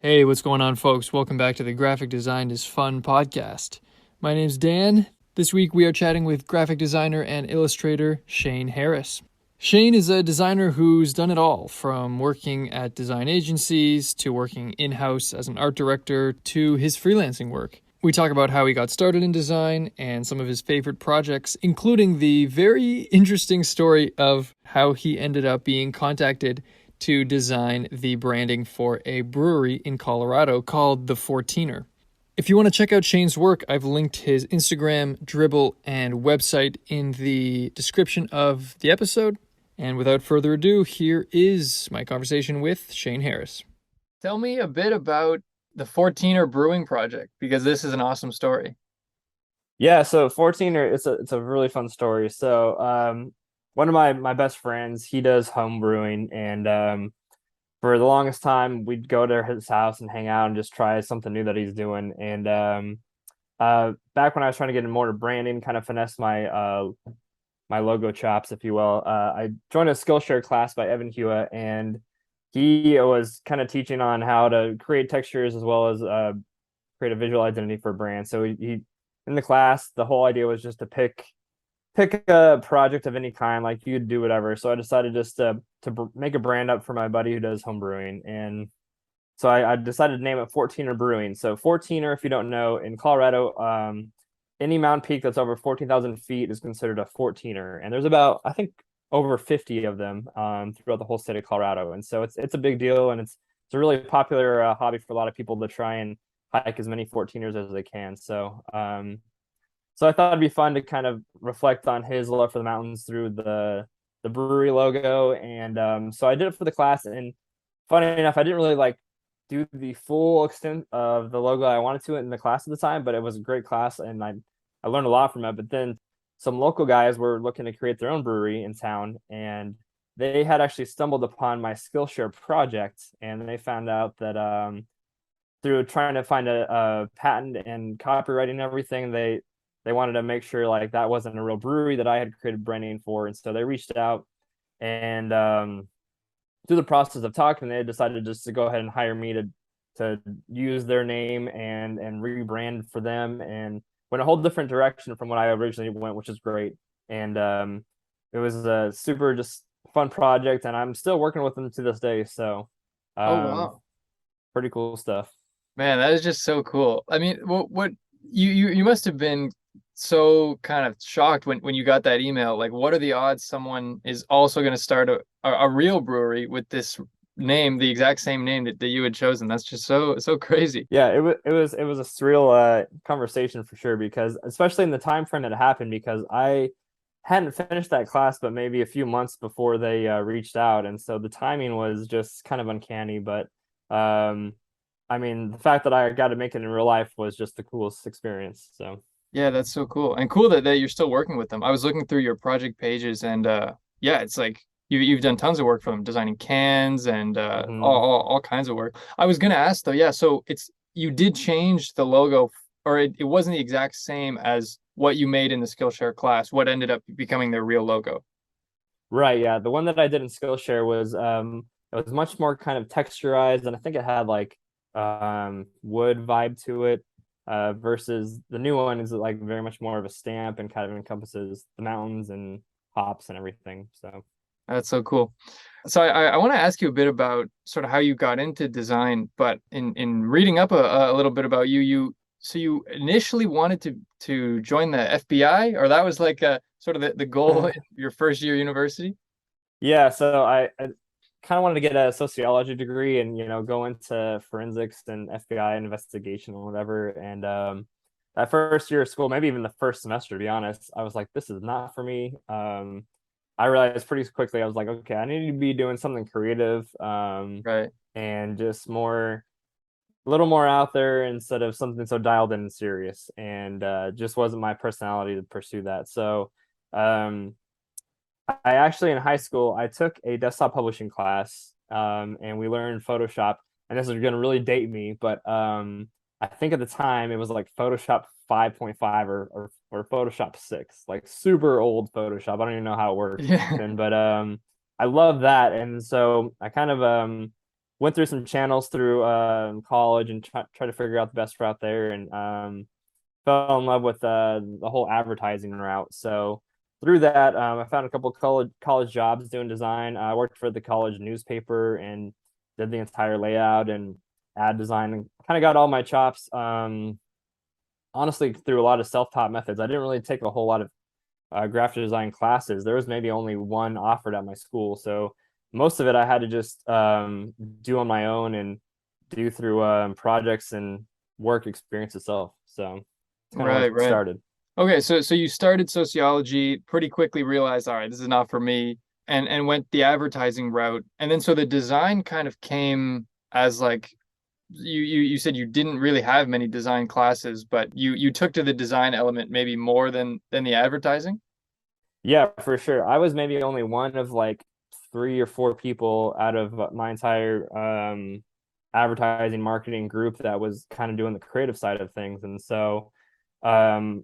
Hey, what's going on, folks? Welcome back to the Graphic Design is Fun podcast. My name's Dan. This week we are chatting with graphic designer and illustrator Shane Harris. Shane is a designer who's done it all, from working at design agencies to working in-house as an art director to his freelancing work. We talk about how he got started in design and some of his favorite projects, including the very interesting story of how he ended up being contacted to design the branding for a brewery in Colorado called the 14er. If you want to check out Shane's work, I've linked his Instagram, Dribble, and website in the description of the episode. And without further ado, here is my conversation with Shane Harris. Tell me a bit about the 14er Brewing Project, because this is an awesome story. Yeah, so 14er, it's a really fun story. So one of my best friends, he does home brewing, and for the longest time we'd go to his house and hang out and just try something new that he's doing. And back when I was trying to get in more to branding, kind of finesse my logo chops, if you will, I joined a Skillshare class by Evan Hewitt, and he was kind of teaching on how to create textures as well as create a visual identity for a brand. So he in the class, the whole idea was just to pick a project of any kind, like you could do whatever. So I decided just to make a brand up for my buddy who does home brewing, and so I decided to name it 14er Brewing. So 14er, if you don't know, in Colorado, any mountain peak that's over 14,000 feet is considered a 14er, and there's about, I think, over 50 of them throughout the whole state of Colorado, and so it's a big deal, and it's a really popular hobby for a lot of people to try and hike as many 14ers as they can. So I thought it'd be fun to kind of reflect on his love for the mountains through the brewery logo, and so I did it for the class. And funny enough, I didn't really like do the full extent of the logo I wanted to in the class at the time, but it was a great class, and I learned a lot from it. But then some local guys were looking to create their own brewery in town, and they had actually stumbled upon my Skillshare project, and they found out that through trying to find a patent and copywriting and everything, they wanted to make sure like that wasn't a real brewery that I had created branding for. And so they reached out, and through the process of talking, they decided just to go ahead and hire me to use their name and rebrand for them, and went a whole different direction from what I originally went, which is great. And it was a super just fun project, and I'm still working with them to this day. So Oh, um, wow. pretty cool stuff. Man, that is just so cool. I mean, what you must have been so kind of shocked when you got that email. Like, what are the odds someone is also going to start a real brewery with this name, the exact same name that you had chosen? That's just so crazy. Yeah, it was a surreal conversation for sure, because especially in the time frame that it happened, because I hadn't finished that class but maybe a few months before they reached out, and so the timing was just kind of uncanny. But um I mean, the fact that I got to make it in real life was just the coolest experience. So Yeah, that's so cool. And cool that you're still working with them. I was looking through your project pages and yeah, it's like you've done tons of work for them, designing cans and mhm. all kinds of work. I was gonna ask though, yeah, so it's you did change the logo, or it wasn't the exact same as what you made in the Skillshare class, what ended up becoming their real logo. Right, yeah. The one that I did in Skillshare was it was much more kind of texturized, and I think it had like wood vibe to it, versus the new one is like very much more of a stamp and kind of encompasses the mountains and hops and everything. So That's so cool. So I want to ask you a bit about sort of how you got into design, but in reading up a little bit about you, so you initially wanted to join the FBI, or that was like a sort of the goal in your first year university? yeah, so I kind of wanted to get a sociology degree and go into forensics and FBI investigation or whatever. And that first year of school, maybe even the first semester, to be honest, I was like, this is not for me. I realized pretty quickly, I was like, okay, I need to be doing something creative, Right. and just a little more out there instead of something so dialed in and serious. And just wasn't my personality to pursue that. So um, I actually, in high school, I took a desktop publishing class, and we learned Photoshop. And this is going to really date me, but I think at the time it was like Photoshop 5.5 or Photoshop 6, like super old Photoshop. I don't even know how it worked Yeah. then, but I love that. And so I kind of went through some channels through college and try to figure out the best route there, and fell in love with the whole advertising route. So through that, I found a couple college jobs doing design. I worked for the college newspaper and did the entire layout and ad design, and kind of got all my chops. Honestly, through a lot of self-taught methods. I didn't really take a whole lot of graphic design classes. There was maybe only one offered at my school, so most of it I had to just do on my own and do through projects and work experience itself. So it's kind of where Right, it right. started. Okay, so you started sociology, pretty quickly realized, all right, this is not for me, and went the advertising route. And then so the design kind of came as like you said you didn't really have many design classes, but you took to the design element maybe more than the advertising. Yeah, for sure. I was maybe only one of like three or four people out of my entire advertising marketing group that was kind of doing the creative side of things. And so um,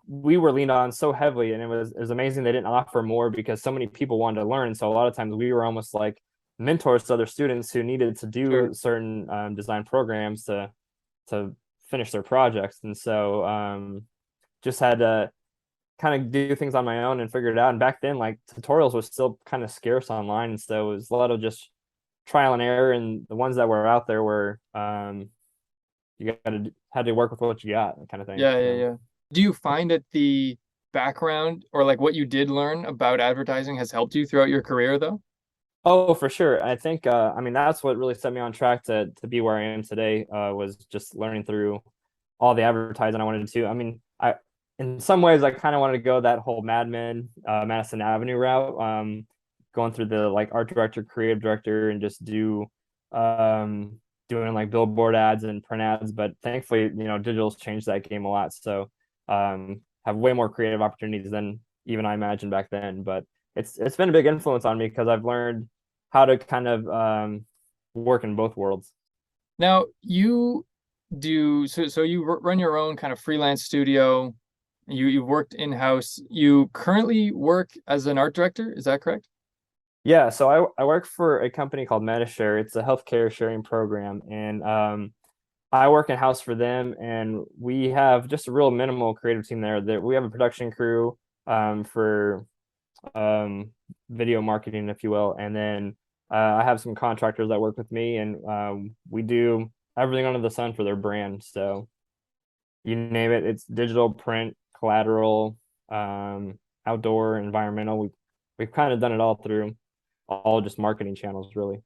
we were leaned on so heavily, and it was amazing they didn't offer more because so many people wanted to learn. So a lot of times we were almost like mentors to other students who needed to Sure. do certain design programs to finish their projects. And so just had to kind of do things on my own and figure it out. And back then, like tutorials was still kind of scarce online, and so it was a lot of just trial and error. And the ones that were out there were you got to had to work with what you got, kind of thing. Yeah, yeah, So. yeah. Do you find that the background or like what you did learn about advertising has helped you throughout your career though? Oh, for sure. I think I mean that's what really set me on track to be where I am today, was just learning through all the advertising I wanted to. I mean, I in some ways I kind of wanted to go that whole Mad Men, Madison Avenue route, going through the like art director, creative director, and just doing like billboard ads and print ads. But thankfully, digital's changed that game a lot. So have way more creative opportunities than even I imagined back then. But it's been a big influence on me because I've learned how to kind of work in both worlds. Now you do so you run your own kind of freelance studio. You've worked in-house. You currently work as an art director, is that correct? Yeah, so I work for a company called MetaShare. It's a healthcare sharing program, and I work in house for them, and we have just a real minimal creative team there. That we have a production crew for um, video marketing, if you will, and then I have some contractors that work with me, and we do everything under the sun for their brand. So you name it, it's digital, print, collateral, outdoor, environmental. We've kind of done it all through all just marketing channels, really.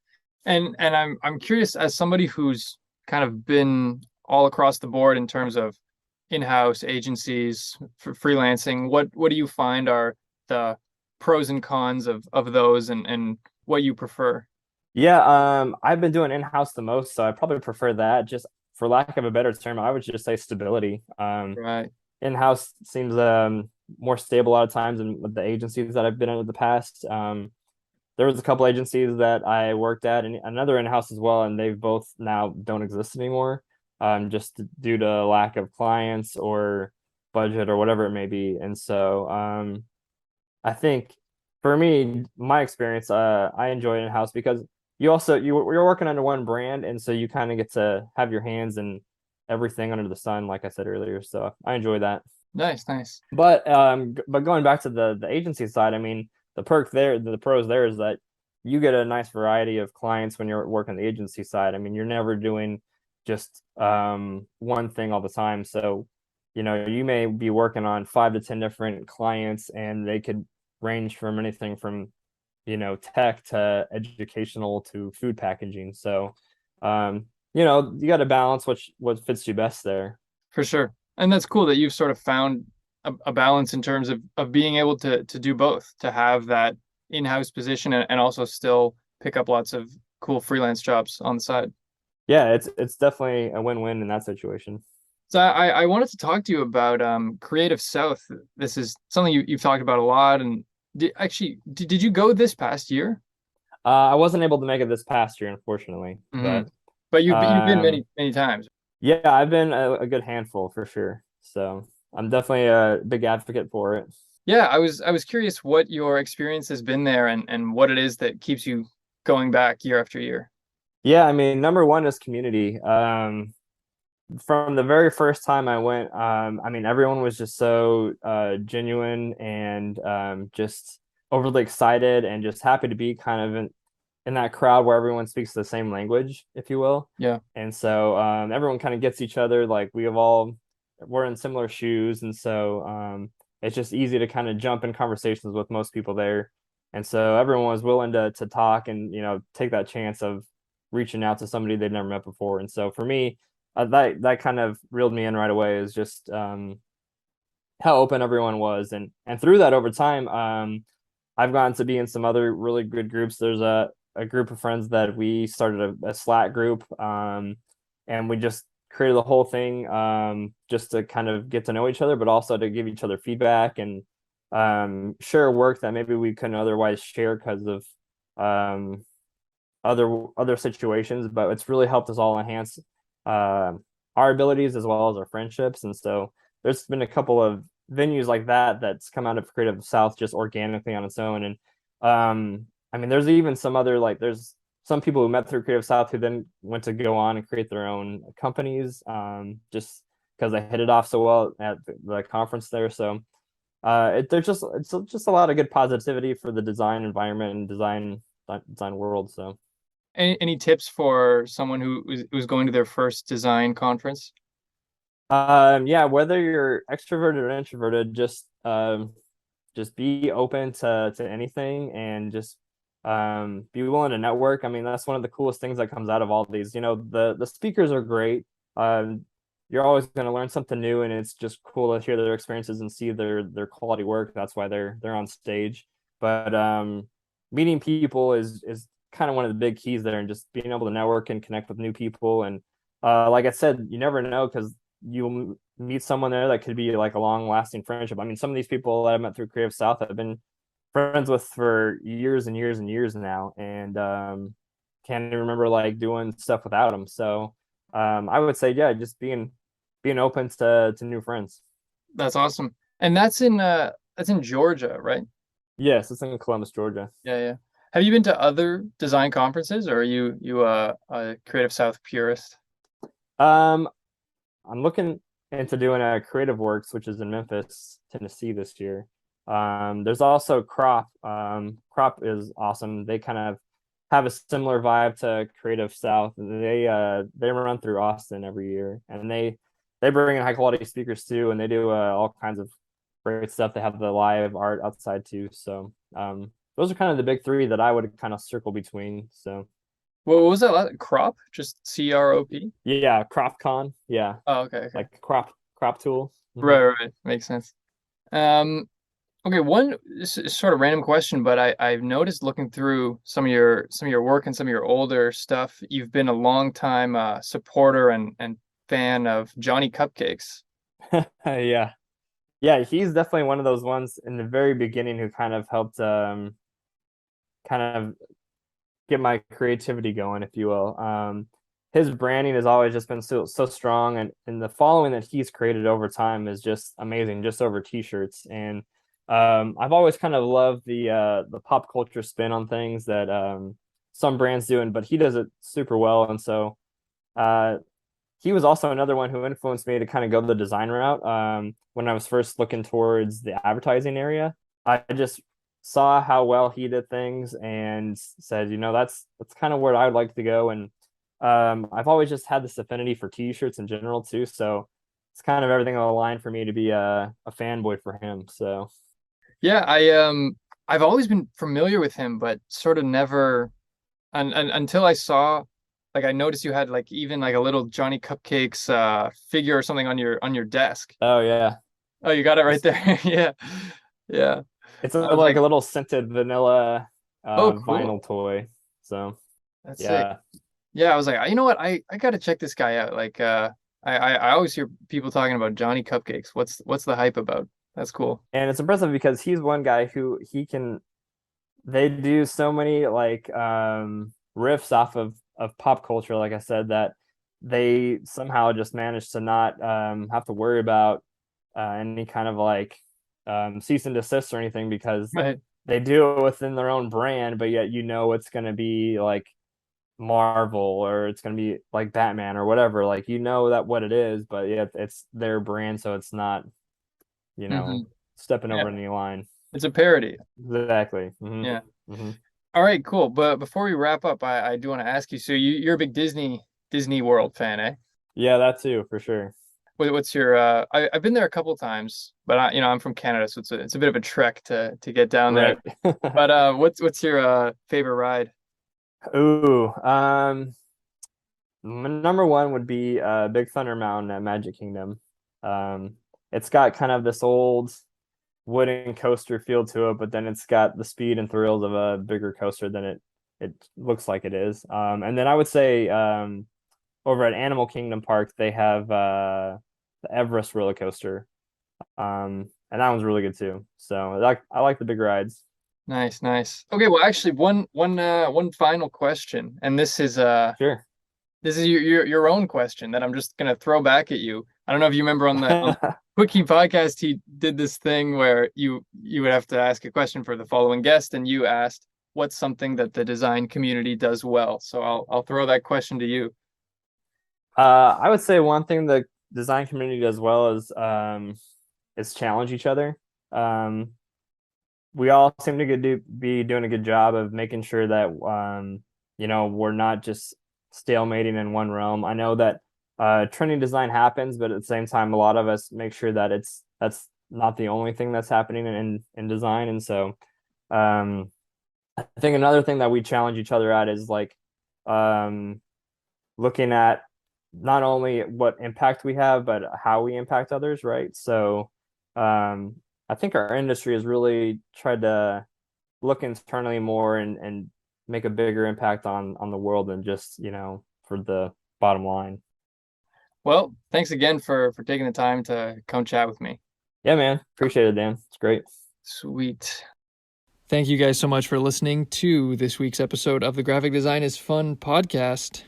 And I'm curious as somebody who's kind of been all across the board in terms of in-house agencies for freelancing, what do you find are the pros and cons of those and what you prefer? Yeah, I've been doing in-house the most, so I probably prefer that. Just for lack of a better term, I would just say stability. Right. In-house seems more stable a lot of times than with the agencies that I've been in the past. There was a couple agencies that I worked at and another in-house as well, and they've both now don't exist anymore, just due to lack of clients or budget or whatever it may be. And so I think for me, my experience, I enjoy in-house because you're working under one brand, and so you kind of get to have your hands in everything under the sun, like I said earlier. So I enjoy that. Nice, nice. But going back to the agency side, I mean, the perk there, the pros there is that you get a nice variety of clients when you're working the agency side. I mean, you're never doing just one thing all the time. So, you may be working on 5 to 10 different clients, and they could range from anything from, tech to educational to food packaging. So, you got to balance what fits you best there. For sure. And that's cool that you've sort of found a balance in terms of being able to do both, to have that in-house position and also still pick up lots of cool freelance jobs on the side. Yeah, it's definitely a win-win in that situation. So I wanted to talk to you about Creative South. This is something you've talked about a lot. And did you go this past year? I wasn't able to make it this past year, unfortunately, Hmm. but But you've been um, many times. yeah, I've been a good handful for sure. So I'm definitely a big advocate for it. Yeah, I was curious what your experience has been there and what it is that keeps you going back year after year. Yeah, I mean, number one is community. From the very first time I went, I mean, everyone was just so genuine and just overly excited and just happy to be kind of in that crowd where everyone speaks the same language, if you will. Yeah. And so everyone kind of gets each other. Like we're in similar shoes, and so it's just easy to kind of jump in conversations with most people there. And so everyone was willing to talk and take that chance of reaching out to somebody they'd never met before. And so for me, that kind of reeled me in right away is just how open everyone was, and through that over time, I've gotten to be in some other really good groups. There's a group of friends that we started a Slack group, and we just created the whole thing just to kind of get to know each other, but also to give each other feedback and share work that maybe we couldn't otherwise share because of um, other situations. But it's really helped us all enhance uh, our abilities as well as our friendships. And so there's been a couple of venues like that that's come out of Creative South just organically on its own. And I mean, there's even some other like there's some people who met through Creative South who then went to go on and create their own companies, just because they hit it off so well at the conference there. So there's just it's just a lot of good positivity for the design environment and design world. So. Any tips for someone who's going to their first design conference? Yeah, whether you're extroverted or introverted, just be open to anything and just be willing to network. I mean, that's one of the coolest things that comes out of all these. The speakers are great. You're always going to learn something new, and it's just cool to hear their experiences and see their quality work. That's why they're on stage. But meeting people is kind of one of the big keys there, and just being able to network and connect with new people. And like I said, you never know because you'll meet someone there that could be like a long lasting friendship. I mean, some of these people that I met through Creative South I've been friends with for years and years and years now, and can't even remember like doing stuff without them. So I would say, yeah, just being open to new friends. That's awesome. And that's in Georgia, right? Yes, it's in Columbus, Georgia. Yeah, yeah. Have you been to other design conferences, or are you a Creative South purist? Um, I'm looking into doing a Creative Works, which is in Memphis, Tennessee this year. There's also Crop. Crop is awesome. They kind of have a similar vibe to Creative South. They run through Austin every year, and they bring in high quality speakers too, and they do all kinds of great stuff. They have the live art outside too. So those are kind of the big three that I would kind of circle between. So What was that? Crop? Just CROP? yeah, CropCon. Yeah, Oh, okay, okay. like crop tool. Mhm. Right, right, right. Makes sense. Um, okay, one sort of random question, but I've noticed looking through some of your work and some of your older stuff, you've been a long time supporter and fan of Johnny Cupcakes. Yeah. Yeah, he's definitely one of those ones in the very beginning who kind of helped kind of get my creativity going, if you will. His branding has always just been so strong, and the following that he's created over time is just amazing, just over t-shirts. And I've always kind of loved the pop culture spin on things that some brands do, but he does it super well. And so uh he was also another one who influenced me to kind of go the design route. When I was first looking towards the advertising area, I just saw how well he did things and said, that's kind of where I would like to go. And I've always just had this affinity for t-shirts in general too. So it's kind of everything on the line for me to be a fanboy for him. So Yeah, I've always been familiar with him, but sort of never until I saw like I noticed you had like even like a little Johnny Cupcakes figure or something on your desk. oh yeah, Oh, you got it right it's there. Yeah. Yeah. I was like like, a little scented vanilla oh, vinyl cool. toy. So That's sick. yeah. Yeah, I was like, you know what? I gotta check this guy out. Like, I always hear people talking about Johnny Cupcakes. What's the hype about? That's cool. And it's impressive because he's one guy who they do so many like riffs off of pop culture, like I said, that they somehow just managed to not have to worry about any kind of like cease and desist or anything because Right. they do it within their own brand, but yet it's going to be like Marvel or it's going to be like Batman or whatever. Like you know that what it is, but yeah, it's their brand, so it's not, you Hmm. know, stepping Yeah, over any line. it's a parody. Exactly. Yeah. Hmm. All right, cool. But before we wrap up, I do want to ask you. So you're a big Disney World fan, eh? Yeah, that too, for sure. What's your I've been there a couple times, but I'm from Canada, so it's a bit of a trek to get down there. Right. But what's your favorite ride? Ooh, number one would be Big Thunder Mountain at Magic Kingdom. Um, it's got kind of this old wooden coaster feel to it, but then it's got the speed and thrills of a bigger coaster than it looks like it is. And then I would say over at Animal Kingdom Park they have the Everest roller coaster. And that one's really good too. So I like the big rides. Nice, nice. Okay, well, actually, one final question, and Sure. this is your own question that I'm just gonna throw back at you. I don't know if you remember on the Quickie podcast, he did this thing where you would have to ask a question for the following guest, and you asked what's something that the design community does well. So I'll throw that question to you. I would say one thing the design community does well is challenge each other. Um, we all seem to be doing a good job of making sure that we're not just stalemating in one realm. I know that trending design happens, but at the same time, a lot of us make sure that that's not the only thing that's happening in design. And so I think another thing that we challenge each other at is like um, looking at not only what impact we have, but how we impact others, right? So um, I think our industry has really tried to look internally more and make a bigger impact on the world than just, for the bottom line. Well, thanks again for taking the time to come chat with me. Yeah, man. Appreciate it, Dan. It's great. Sweet. Thank you guys so much for listening to this week's episode of the Graphic Design is Fun podcast.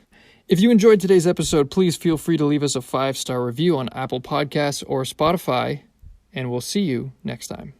If you enjoyed today's episode, please feel free to leave us a 5-star review on Apple Podcasts or Spotify, and we'll see you next time.